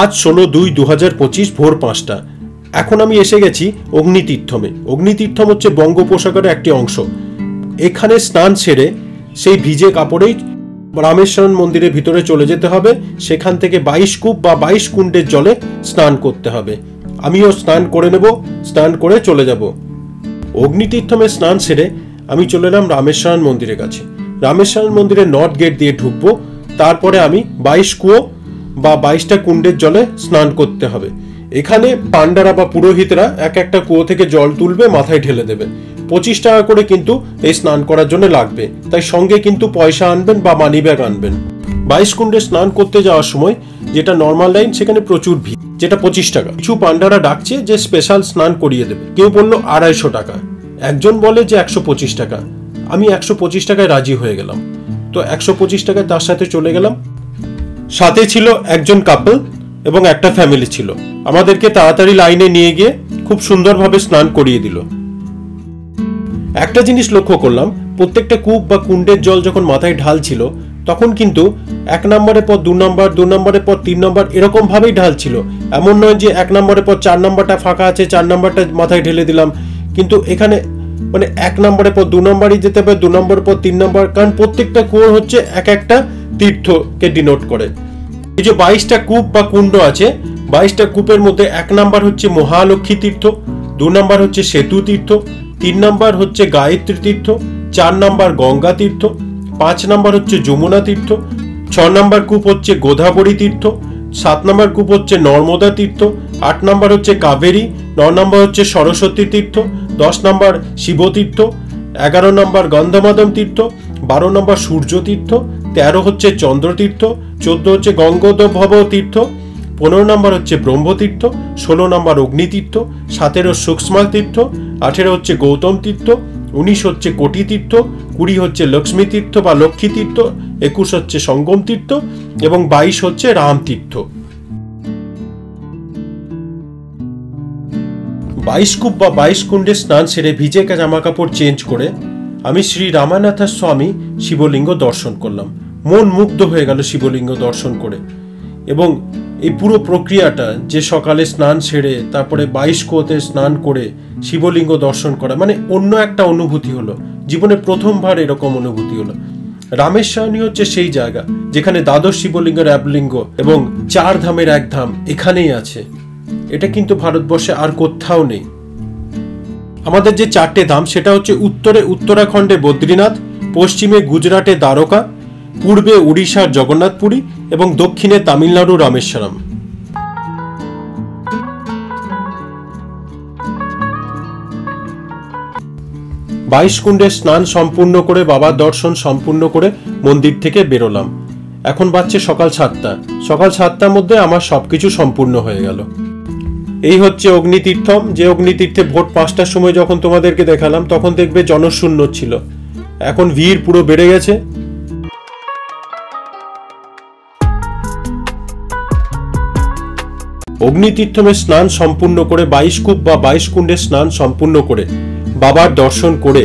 আজ 16/2/2025 ভোর 5টা। এখন আমি এসে গেছি অগ্নিতীর্থমে। অগ্নিতীর্থম হচ্ছে বঙ্গোপসাগরের একটি অংশ। এখানে স্নান সেরে সেই ভিজে কাপড়েই রামেশ্বরম মন্দিরের ভিতরে চলে যেতে হবে। সেখান থেকে 22 কূপ বা 22 কুণ্ডের জলে স্নান করতে হবে। আমিও স্নান করে নেব, স্নান করে চলে যাব। অগ্নিতীর্থমে স্নান সেরে আমি চলে এলাম রামেশ্বরম মন্দিরের কাছে। রামেশ্বরম মন্দিরের নর্থ গেট দিয়ে ঢুকবো। তারপরে আমি 22 কুয়ো বা 22টা কুণ্ডের জলে স্নান করতে হবে। এখানে পান্ডারা বা পুরোহিতরা এক একটা কুয়ো থেকে জল তুলবে, মাথায় ঢেলে দেবে। 25 টাকা করে কিন্তু এই স্নান করার জন্য লাগবে, তাই সঙ্গে কিন্তু পয়সা আনবেন বা মানি ব্যাগ আনবেন। 22 কুণ্ডে স্নান করতে যাওয়ার সময় যেটা নর্মাল লাইন, সেখানে প্রচুর ভিড়, যেটা 25 টাকা। কিছু পান্ডারা ডাকছে যে স্পেশাল স্নান করিয়ে দেবে। কেউ বললো 250 টাকা, একজন বলে যে 125 টাকা। আমি 125 টাকায় রাজি হয়ে গেলাম। তো 125 টাকায় তার সাথে চলে গেলাম। সাথে ছিল একজন কাপল এবং একটা ফ্যামিলি ছিল। আমাদেরকে তাড়াতাড়ি লাইনে নিয়ে গিয়ে খুব সুন্দরভাবে স্নান করিয়ে দিল। একটা জিনিস লক্ষ্য করলাম, প্রত্যেকটা কূপ বা কুণ্ডের জল যখন মাথায় ঢালছিল তখন কিন্তু 1 নম্বরের পর 2 নম্বর, 2 নম্বরের পর 3 নম্বর এরকম ভাবেই ঢালছিল। এমন নয় যে 1 নম্বরের পর 4 নম্বরটা ফাঁকা আছে, 4 নম্বরটা মাথায় ঢেলে দিলাম। কিন্তু এখানে মানে 1 নম্বরের পর 2 নম্বরই যেতে হবে, 2 নম্বরের পর 3 নম্বর, কারণ প্রত্যেকটা কুয়ো হচ্ছে এক একটা তীর্থকে ডিনোট করে। এই যে 22টা কূপ বা কুণ্ড আছে, 22টা কূপের মধ্যে 1 নম্বর হচ্ছে মহালক্ষ্মী তীর্থ, 2 নম্বর হচ্ছে সেতু তীর্থ, 3 নম্বর হচ্ছে গায়ত্রী তীর্থ, 4 নম্বর গঙ্গা তীর্থ, 5 নম্বর হচ্ছে যমুনা তীর্থ, 6 নম্বর কূপ হচ্ছে গোদাবরী তীর্থ, 7 নম্বর কূপ হচ্ছে নর্মদা তীর্থ, 8 নম্বর হচ্ছে কাবেরী, 9 নম্বর হচ্ছে সরস্বতী তীর্থ, 10 নম্বর শিব তীর্থ, 11 নম্বর গন্ধমাদম তীর্থ, 12 নম্বর সূর্য তীর্থ, 13 হচ্ছে চন্দ্র তীর্থ, 14 হচ্ছে গঙ্গোদ্ভব তীর্থ, 15 নম্বর হচ্ছে ব্রহ্মতীর্থ, 16 নম্বর অগ্নিতীর্থ, 17 সূক্ষ্মা তীর্থ, 18 হচ্ছে গৌতম তীর্থ, 19 হচ্ছে কোটি তীর্থ, 20 হচ্ছে লক্ষ্মী তীর্থ বা লক্ষ্মী তীর্থ, 21 হচ্ছে সঙ্গম তীর্থ এবং 22 হচ্ছে রাম তীর্থ। 22 কূপ বা 22 কুণ্ডে স্নান সেরে ভিজে জামা কাপড় চেঞ্জ করে আমি শ্রী রামানাথ স্বামী শিবলিঙ্গ দর্শন করলাম। মন মুগ্ধ হয়ে গেল শিবলিঙ্গ দর্শন করে। এবং এই পুরো প্রক্রিয়াটা যে সকালে স্নান সেরে তারপরে 22 কুয়োতে স্নান করে শিবলিঙ্গ দর্শন করা, মানে অন্য একটা অনুভূতি হলো। জীবনে প্রথমবার এরকম অনুভূতি হলো। রামেশ্বরমই হচ্ছে সেই জায়গা যেখানে দ্বাদশ শিবলিঙ্গের একলিঙ্গ এবং 4 ধামের এক ধাম এখানেই আছে। এটা কিন্তু ভারতবর্ষে আর কোথাও নেই। আমাদের যে 4টে ধাম, সেটা হচ্ছে উত্তরে উত্তরাখণ্ডে বদ্রীনাথ, পশ্চিমে গুজরাটে দ্বারকা, পূর্বে উড়িষ্যার জগন্নাথপুরী এবং দক্ষিণে তামিলনাড়ু রামেশ্বরম। বাইশ কুণ্ডে স্নান সম্পূর্ণ করে বাবার দর্শন সম্পূর্ণ করে মন্দির থেকে বেরোলাম। এখন বাজছে সকাল 7টা। সকাল 7টার মধ্যে আমার সবকিছু সম্পূর্ণ হয়ে গেল। এই হচ্ছে অগ্নিতীর্থম, যে অগ্নিতীর্থে ভোর 5টার সময় যখন তোমাদেরকে দেখালাম তখন দেখবে জনশূন্য ছিল। এখন ভিড় পুরো বেড়ে গেছে। অগ্নিতীর্থমে স্নান সম্পূর্ণ করে 22 কূপ বা 22 কুণ্ডে স্নান সম্পূর্ণ করে বাবার দর্শন করে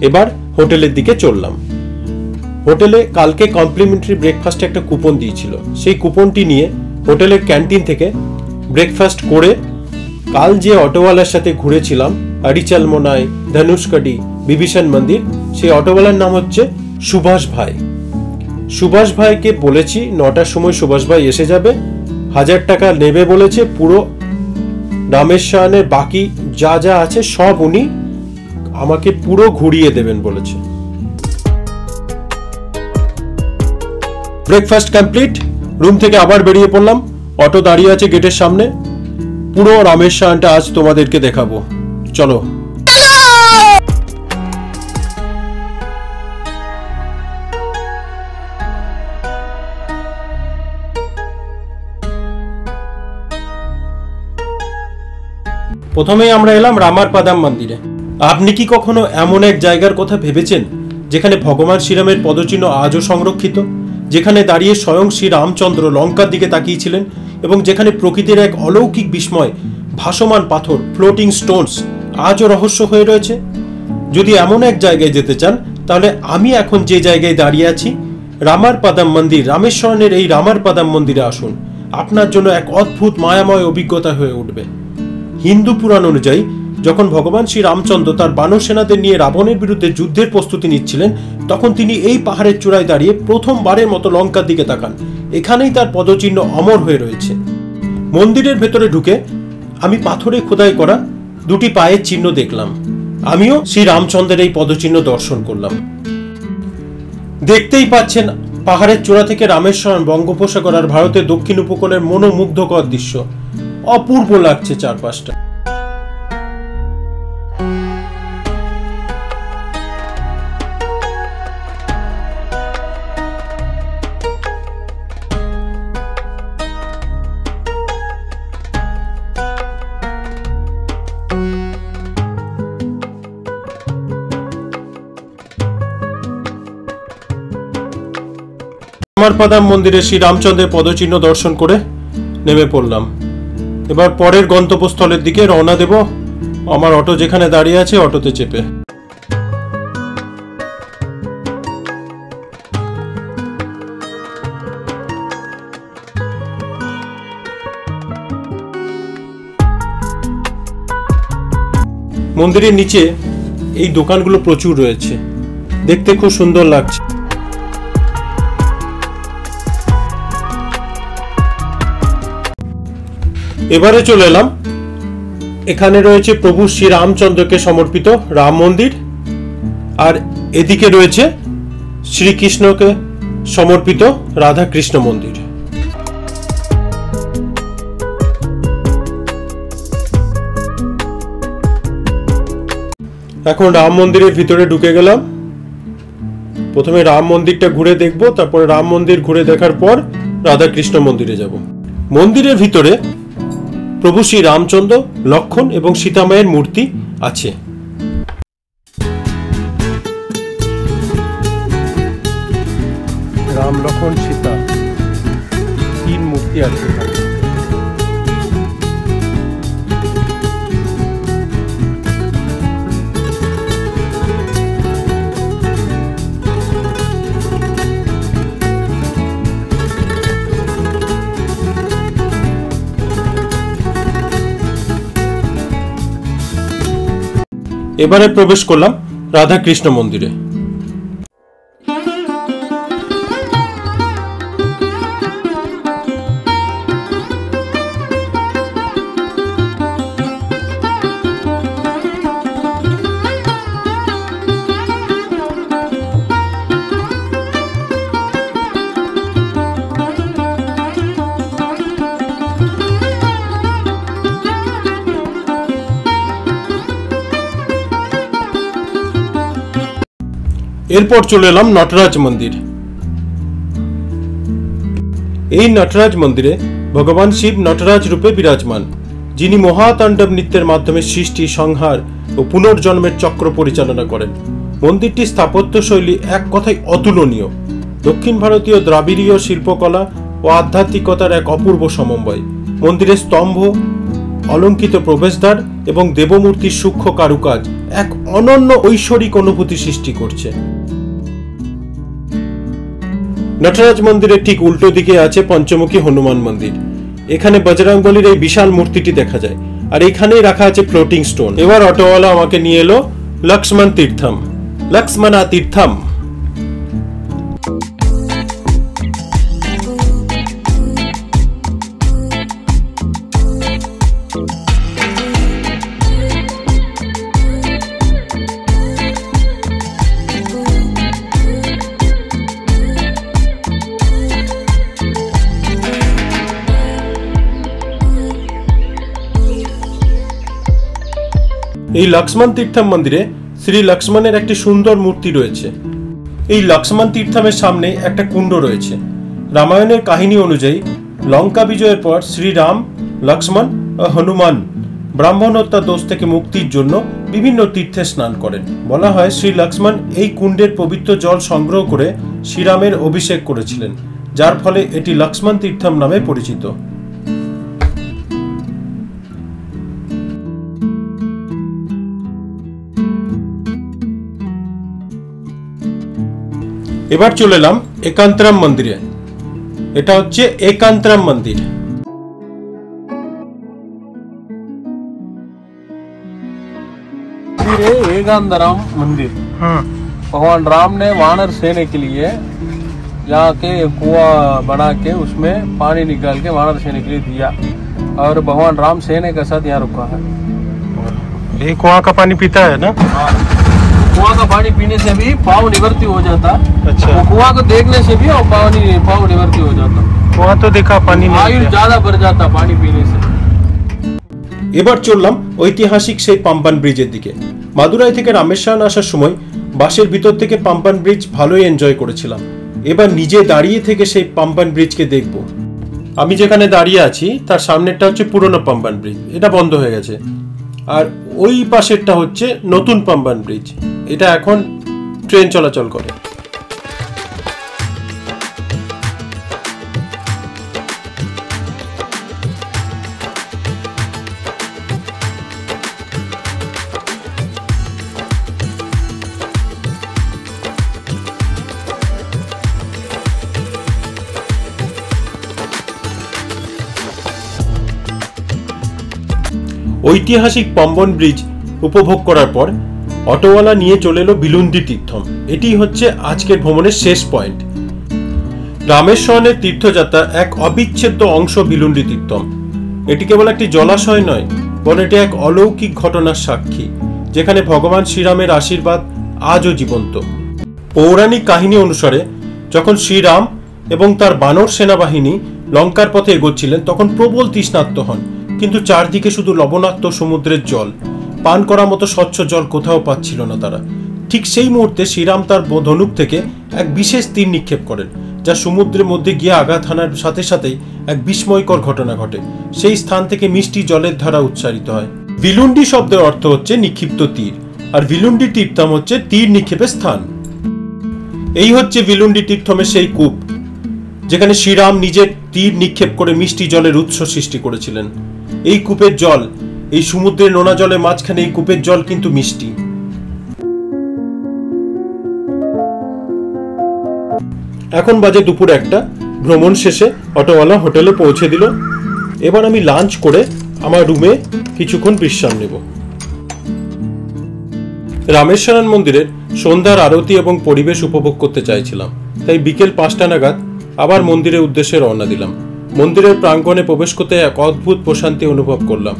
এবার হোটেলের দিকে চললাম। হোটেলে কালকে কমপ্লিমেন্টারি ব্রেকফাস্টে একটা কুপন দিয়েছিল, সেই কুপনটি নিয়ে হোটেলের ক্যান্টিন থেকে ব্রেকফাস্ট করে কাল যে অটোওয়ালার সাথে ঘুরেছিলাম আরিচাল মোনাই, ধনুষকডি, বিভীষণ মন্দির, সেই অটোওয়ালার নাম হচ্ছে সুভাষ ভাই। সুভাষ ভাইকে বলেছি 9টার সময় সুভাষ ভাই এসে যাবে, 1000 টাকা নেবে বলেছে। পুরো রামেশ্বরমের বাকি যা যা আছে সব উনি আমাকে পুরো ঘুরিয়ে দেবেন বলেছে। ব্রেকফাস্ট কমপ্লিট, রুম থেকে আবার বেরিয়ে পড়লাম। অটো দাঁড়িয়ে আছে গেটের সামনে। পুরো রামেশ্বরমটা আজ তোমাদেরকে দেখাবো, চলো। প্রথমেই আমরা এলাম রামারপাদাম মন্দিরে। আপনি কি কখনো এমন এক জায়গার কথা ভেবেছেন যেখানে ভগবান শ্রীরামের পদচিহ্ন আজও সংরক্ষিত, যেখানে দাঁড়িয়ে স্বয়ং শ্রী রামচন্দ্র লঙ্কার দিকে তাকিয়েছিলেন এবং যেখানে প্রকৃতির এক অলৌকিক বিস্ময়, ভাসমান পাথর, ফ্লোটিং স্টোনস আজও রহস্য হয়ে রয়েছে? যদি এমন এক জায়গায় যেতে চান তাহলে আমি এখন যে জায়গায় দাঁড়িয়ে আছি, রামারপাদাম মন্দির, রামেশ্বরমের এই রামারপাদাম মন্দিরে আসুন। আপনার জন্য এক অদ্ভুত মায়াময় অভিজ্ঞতা হয়ে উঠবে। হিন্দু পুরাণ অনুযায়ী যখন ভগবান শ্রী রামচন্দ্র তার বানর সেনাদের নিয়ে রাবণের বিরুদ্ধে যুদ্ধের প্রস্তুতি নিচ্ছিলেন, তখন তিনি এই পাহাড়ের চূড়ায় দাঁড়িয়ে প্রথমবারের মতো লঙ্কার দিকে তাকান। এখানেই তার পদচিহ্ন অমর হয়ে রয়েছে। মন্দিরের ভেতরে ঢুকে আমি পাথরে খোদাই করা দুটি পায়ের চিহ্ন দেখলাম। আমিও শ্রী রামচন্দ্রের এই পদচিহ্ন দর্শন করলাম। দেখতেই পাচ্ছেন পাহাড়ের চূড়া থেকে রামেশ্বরম, বঙ্গোপসাগর আর ভারতের দক্ষিণ উপকূলের মনোমুগ্ধকর দৃশ্য। অপূর্ব লাগছে চারপাশটা। রামারপাদাম মন্দিরে শ্রী রামচন্দ্রের পদচিহ্ন দর্শন করে নেমে পড়লাম। এবার পরের গন্তব্যস্থলের দিকে রওনা দেব। আমার অটো যেখানে দাঁড়িয়ে আছে অটোতে চেপে। মন্দিরের নিচে এই দোকানগুলো প্রচুর রয়েছে, দেখতে খুব সুন্দর লাগছে। এবারে চলে এলাম, এখানে রয়েছে প্রভু শ্রী রামচন্দ্রকে সমর্পিত রাম মন্দির, আর এদিকে রয়েছে শ্রীকৃষ্ণকে সমর্পিত রাধা কৃষ্ণ মন্দির। এখন রাম মন্দিরের ভিতরে ঢুকে গেলাম। প্রথমে রাম মন্দিরটা ঘুরে দেখব, তারপরে রাম মন্দির ঘুরে দেখার পর রাধা কৃষ্ণ মন্দিরে যাব। মন্দিরের ভিতরে প্রভু শ্রী রামচন্দ্র, লক্ষ্মণ এবং সীতা মায়ের মূর্তি আছে। রাম, লক্ষ্মণ, সীতা, তিন মূর্তি আছে। এবারে প্রবেশ করলাম রাধা কৃষ্ণ মন্দিরে। এরপর চলে এলাম নটরাজ মন্দির। এই নটরাজ মন্দিরে ভগবান শিব নটরাজ রূপে বিরাজমান, যিনি মহাতাণ্ডব নৃত্যের মাধ্যমে সৃষ্টি, সংহার ও পুনর্জন্মের চক্র পরিচালনা করেন। মন্দিরটি স্থাপত্য শৈলী এক কথায় অতুলনীয়। দক্ষিণ ভারতীয় দ্রাবিড়ীয় শিল্পকলা ও আধ্যাত্মিকতার এক অপূর্ব সমন্বয়। মন্দিরের স্তম্ভ, অলঙ্কিত প্রবেশদ্বার এবং দেবমূর্তির সূক্ষ্ম কারুকাজ এক অনন্য ঐশ্বরিক অনুভূতি সৃষ্টি করছে। নটরাজ মন্দিরের ঠিক উল্টো দিকে আছে পঞ্চমুখী হনুমান মন্দির। এখানে বজরংবলীর এই বিশাল মূর্তিটি দেখা যায়, আর এখানেই রাখা আছে ফ্লোটিং স্টোন। এবার অটোওয়ালা আমাকে নিয়ে এলো লক্ষ্মণ তীর্থম, লক্ষ্মণা তীর্থম। এই লক্ষ্মণ তীর্থম মন্দিরে শ্রী লক্ষ্মণের একটি সুন্দর মূর্তি রয়েছে। এই লক্ষ্মণ তীর্থমের সামনে একটা কুণ্ড রয়েছে। রামায়ণের কাহিনী অনুযায়ী লঙ্কা বিজয়ের পর শ্রীরাম, লক্ষ্মণ ও হনুমান ব্রাহ্মণ হত্যা দোষ থেকে মুক্তির জন্য বিভিন্ন তীর্থে স্নান করেন। বলা হয় শ্রী লক্ষ্মণ এই কুণ্ডের পবিত্র জল সংগ্রহ করে শ্রীরামের অভিষেক করেছিলেন, যার ফলে এটি লক্ষ্মণ তীর্থম নামে পরিচিত। এবার চলে এলাম একান্তরাম মন্দিরে। এটা হচ্ছে একান্তরাম মন্দির। वेगांतराम मंदिर। भगवान राम ने वानर सेना के लिए यहाँ के कुआं बना के उसमें पानी निकाल के वानर सेना के लिए दिया और भगवान राम सेना के साथ यहाँ रुका है। ये कुआं का पानी पीता है ना? हाँ, कुआं का पानी पीने से भी पाव निवृत्ति हो जाता। अच्छा। वो कुआं को देखने से भी और पाव निवृत्ति हो जाता। कुआं तो देखा, पानी आयु ज्यादा बढ़ जाता पानी पीने से। এবার চললাম ঐতিহাসিক সেই পাম্পান ব্রিজের দিকে। মাদুরাই থেকে রামেশ্বরম আসার সময় বাসের ভিতর থেকে পাম্পান ব্রিজ ভালোই এনজয় করেছিলাম। এবার নিজে দাঁড়িয়ে থেকে সেই পাম্পান ব্রিজকে দেখব। আমি যেখানে দাঁড়িয়ে আছি তার সামনেরটা হচ্ছে পুরনো পাম্পান ব্রিজ, এটা বন্ধ হয়ে গেছে। আর ওই পাশেরটা হচ্ছে নতুন পাম্পান ব্রিজ, এটা এখন ট্রেন চলাচল করে। ঐতিহাসিক পাম্বন ব্রিজ উপভোগ করার পর অটোওয়ালা নিয়ে চলে এলো বিলুন্ডি তীর্থম। এটি হচ্ছে আজকের ভ্রমণের শেষ পয়েন্ট। রামেশ্বরমের তীর্থযাত্রার এক অবিচ্ছেদ্য অংশ বিলুন্ডি তীর্থম। এটি কেবল একটি জলাশয় নয়, বরং এটি এক অলৌকিক ঘটনার সাক্ষী, যেখানে ভগবান শ্রীরামের আশীর্বাদ আজও জীবন্ত। পৌরাণিক কাহিনী অনুসারে যখন শ্রীরাম এবং তার বানর সেনাবাহিনী লঙ্কার পথে এগোচ্ছিলেন তখন প্রবল তৃষ্ণার্ত হন, কিন্তু চারদিকে শুধু লবণাক্ত সমুদ্রের জল, পান করার মতো স্বচ্ছ জল কোথাও পাচ্ছিল না তারা। ঠিক সেই মুহূর্তে শ্রীরাম তার ধনুক থেকে এক বিশেষ তীর নিক্ষেপ করেন, যা সমুদ্রের মধ্যে গিয়ে আঘাত হানার সাথে সাথেই এক বিস্ময়কর ঘটনা ঘটে। সেই স্থান থেকে মিষ্টি জলের ধারা উচ্চারিত হয়। বিলুন্ডি শব্দের অর্থ হচ্ছে নিক্ষিপ্ত তীর, আর বিলুন্ডি তীর্থম হচ্ছে তীর নিক্ষেপের স্থান। এই হচ্ছে বিলুন্ডি তীর্থমের সেই কূপ, যেখানে শ্রীরাম নিজের তীর নিক্ষেপ করে মিষ্টি জলের উৎস সৃষ্টি করেছিলেন। এই কূপের জল, এই সমুদ্রের নোনা জলের মাঝখানে এই কূপের জল কিন্তু মিষ্টি। এখন বাজে দুপুর 1টা। ভ্রমণ শেষে অটোওয়ালা হোটেলে পৌঁছে দিল। এবার আমি লাঞ্চ করে আমার রুমে কিছুক্ষণ বিশ্রাম নেব। রামেশ্বরম মন্দিরের সন্ধ্যার আরতি এবং পরিবেশ উপভোগ করতে চাইছিলাম, তাই বিকেল 5টা নাগাদ আবার মন্দিরের উদ্দেশ্যে রওনা দিলাম। মন্দিরের প্রাঙ্গণে প্রবেশ করতে এক অদ্ভুত প্রশান্তি অনুভব করলাম।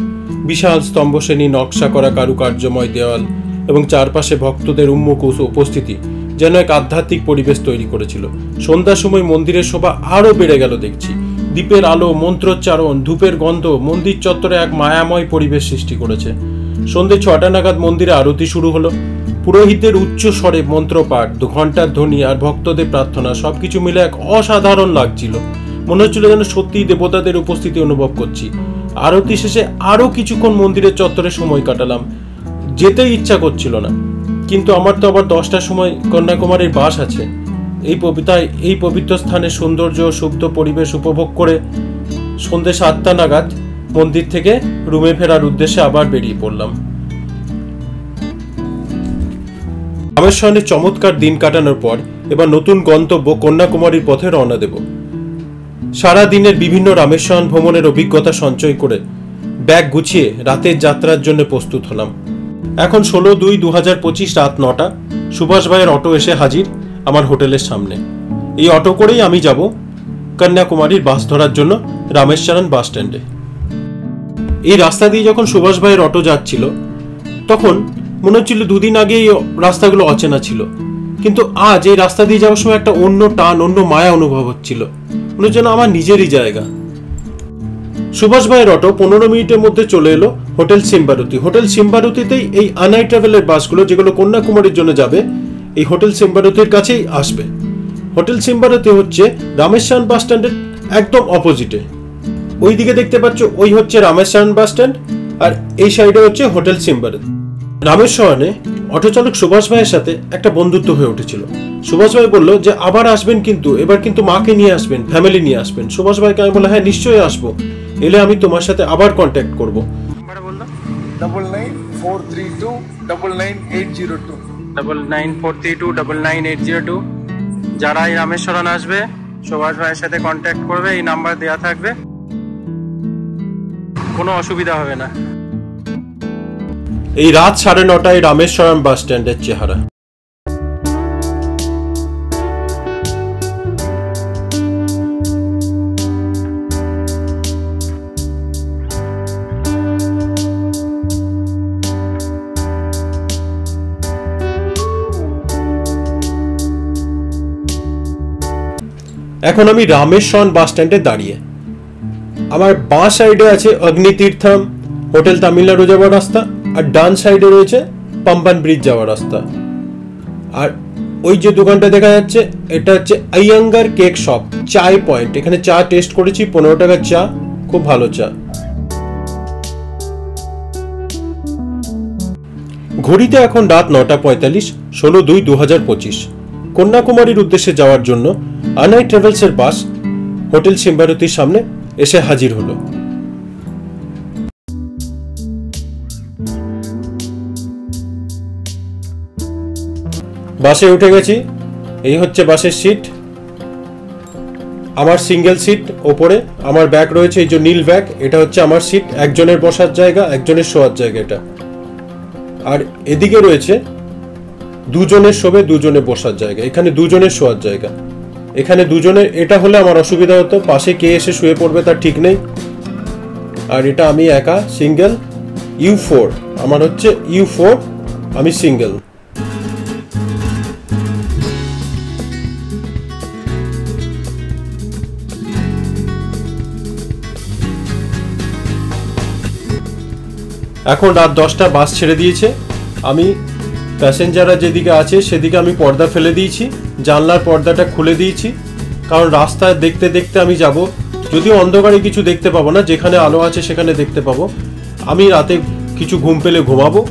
বিশাল স্তম্ভশ্রেণী, নকশা করা কারুকার্যময় দেওয়াল এবং চারপাশে ভক্তদের উন্মুখ উপস্থিতি যেন এক আধ্যাত্মিক পরিবেশ তৈরি করেছিল। সন্ধ্যার সময় মন্দিরের শোভা আরও বেড়ে গেল দেখছি। দ্বীপের আলো, মন্ত্রোচ্চারণ, ধূপের গন্ধ মন্দির চত্বরে এক মায়াময় পরিবেশ সৃষ্টি করেছে। সন্ধ্যে 6টা নাগাদ মন্দিরে আরতি শুরু হলো। পুরোহিতদের উচ্চ স্বরে মন্ত্রপাঠ, ঘণ্টার ধ্বনি আর ভক্তদের প্রার্থনা সবকিছু মিলে এক অসাধারণ লাগছিল। মনে হচ্ছিল যেন সত্যিই দেবতাদের উপস্থিতি অনুভব করছি। আরতি শেষে আরও কিছুক্ষণ মন্দিরের চত্বরে সময় কাটালাম। যেতে ইচ্ছা করছিল না, কিন্তু আমার তো আবার 10টার সময় কন্যাকুমারীর বাস আছে। এই পবিত্র স্থানের সৌন্দর্য ও শুদ্ধ পরিবেশ উপভোগ করে সন্ধ্যে 7টা নাগাদ মন্দির থেকে রুমে ফেরার উদ্দেশ্যে আবার বেরিয়ে পড়লাম। রামেশ্বরমে চমৎকার দিন কাটানোর পর এবার নতুন গন্তব্য কন্যাকুমারীর পথে রওনা দেব। সারা দিনের বিভিন্ন রামেশ্বরম ভ্রমণের অভিজ্ঞতা সঞ্চয় করে ব্যাগ গুছিয়ে রাতের যাত্রার জন্য প্রস্তুত হলাম। এখন 16/2/2025 রাত 9টা। সুভাষ ভাইয়ের অটো এসে হাজির আমার হোটেলের সামনে। এই অটো করেই আমি যাব কন্যাকুমারীর বাস ধরার জন্য রামেশ্বরম বাস স্ট্যান্ডে। এই রাস্তা দিয়ে যখন সুভাষ ভাইয়ের অটো যাচ্ছিল তখন মনে হচ্ছিল 2 দিন আগে এই রাস্তাগুলো অচেনা ছিল, কিন্তু আজ এই রাস্তা দিয়ে যাওয়ার সময় একটা অন্য টান, অন্য মায়া অনুভব হচ্ছিল। মনে হচ্ছে আমার নিজেরই জায়গা। সুভাষ ভাইয়ের অটো 15 মিনিটের মধ্যে চলে এলো হোটেল সিম্বারুতি। হোটেল সিম্বারুতিতেই এই আনাই ট্রাভেলের বাসগুলো যেগুলো কন্যাকুমারীর জন্য যাবে এই হোটেল সিম্বারুতির কাছেই আসবে। হোটেল সিম্বারুতি হচ্ছে রামেশ্বরম বাস স্ট্যান্ডের একদম অপোজিটে। ওই দিকে দেখতে পাচ্ছ, ওই হচ্ছে রামেশ্বরম বাস স্ট্যান্ড, আর এই সাইডে হচ্ছে হোটেল সিম্বারুতি। রামেশ্বরমে অটো চালক সুভাষ ভাইয়ের সাথে একটা বন্ধুত্ব হয়ে উঠেছিল। সুভাষ ভাই বললো যে আবার আসবেন, কিন্তু এবার কিন্তু মাকে নিয়ে আসবেন, ফ্যামিলি নিয়ে আসবেন। সুভাষ ভাইকে আমি বললাম হ্যাঁ নিশ্চয়ই আসবো, এলে আমি তোমার সাথে আবার কন্ট্যাক্ট করবো। 9943299802 9943299802। যারা এই রামেশ্বরম আসবে সুভাষ ভাইয়ের সাথে কন্ট্যাক্ট করবে, এই নাম্বার দেওয়া থাকবে, কোনো অসুবিধা হবে না। এই রাত 9:30টায় রামেশ্বরম বাস স্ট্যান্ডের চেহারা। এখন আমি রামেশ্বরম বাস স্ট্যান্ডে দাঁড়িয়ে। আমার বাঁ সাইডে আছে অগ্নিতীর্থম হোটেল তামিলনাড়ু যাওয়ার রাস্তা, আর ডান সাইডে রয়েছে পাম্পান ব্রিজ যাওয়ার রাস্তা। আর ওই যে দোকানটা দেখা যাচ্ছে এটা হচ্ছে আইয়াঙ্গার কেক শপ, চায় পয়েন্ট। এখানে চা টেস্ট করেছি, 15 টাকার চা, খুব ভালো চা। ঘড়িতে এখন রাত 9:45, 16/2/2025। কন্যাকুমারীর উদ্দেশ্যে যাওয়ার জন্য আনাই ট্রাভেলসের বাস হোটেল সিম্বারতির সামনে এসে হাজির হলো। বাসে উঠে গেছি। এই হচ্ছে বাসের সিট। আমার সিঙ্গেল সিট, ওপরে আমার ব্যাগ রয়েছে, এই যে নীল ব্যাগ, এটা হচ্ছে আমার সিট। একজনের বসার জায়গা, একজনের শোয়ার জায়গা এটা। আর এদিকে রয়েছে দুজনের শোবে, দুজনে বসার জায়গা। এখানে দুজনের শোয়ার জায়গা, এখানে দুজনের। এটা হলে আমার অসুবিধা হতো, পাশে কে এসে শুয়ে পড়বে তার ঠিক নেই। আর এটা আমি একা সিঙ্গেল, U4 আমার হচ্ছে U4, আমি সিঙ্গেল। এখন রাত 10টা, বাস ছেড়ে দিয়েছে। আমি প্যাসেঞ্জাররা যেদিকে আছে সেদিকে আমি পর্দা ফেলে দিয়েছি, জানলার পর্দাটা খুলে দিয়েছি, কারণ রাস্তায় দেখতে দেখতে আমি যাব। যদিও অন্ধকারে কিছু দেখতে পাবো না, যেখানে আলো আছে সেখানে দেখতে পাবো। আমি রাতে কিছু ঘুম পেলে ঘুমাবো,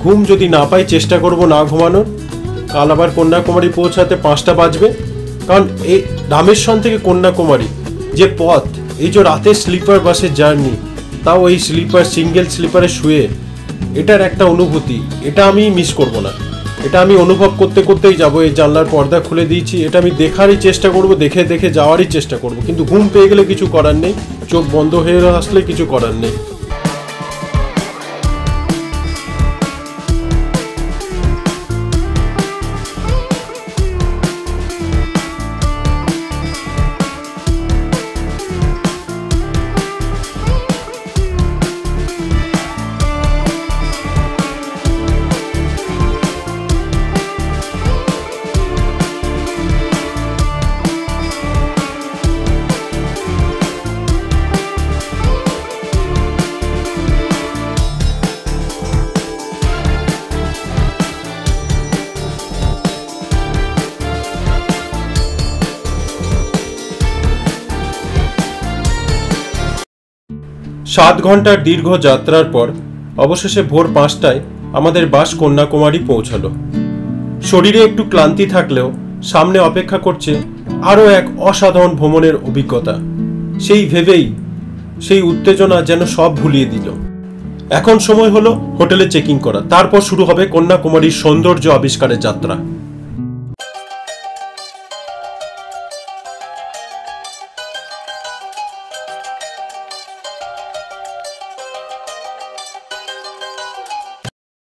ঘুম যদি না পাই চেষ্টা করব না ঘুমানোর। কাল আবার কন্যাকুমারী পৌঁছাতে 5টা বাজবে, কারণ এই রামেশ্বরম থেকে কন্যাকুমারী যে পথ, এই যে রাতের স্লিপার বাসের জার্নি, তাও এই স্লিপার সিঙ্গেল স্লিপারে শুয়ে, এটার একটা অনুভূতি, এটা আমি মিস করব না। এটা আমি অনুভব করতে করতেই যাব। এই জানলার পর্দা খুলে দিয়েছি, এটা আমি দেখারই চেষ্টা করব, দেখে দেখে যাওয়ারই চেষ্টা করব। কিন্তু ঘুম পেয়ে গেলে কিছু করার নেই, চোখ বন্ধ হয়ে আসলে কিছু করার নেই। সাত ঘন্টার দীর্ঘ যাত্রার পর অবশেষে ভোর 5টায় আমাদের বাস কন্যাকুমারী পৌঁছালো। শরীরে একটু ক্লান্তি থাকলেও সামনে অপেক্ষা করছে আরও এক অসাধারণ ভ্রমণের অভিজ্ঞতা। সেই ভেবেই সেই উত্তেজনা যেন সব ভুলিয়ে দিল। এখন সময় হলো হোটেলে চেকিং করা, তারপর শুরু হবে কন্যাকুমারীর সৌন্দর্য আবিষ্কারের যাত্রা।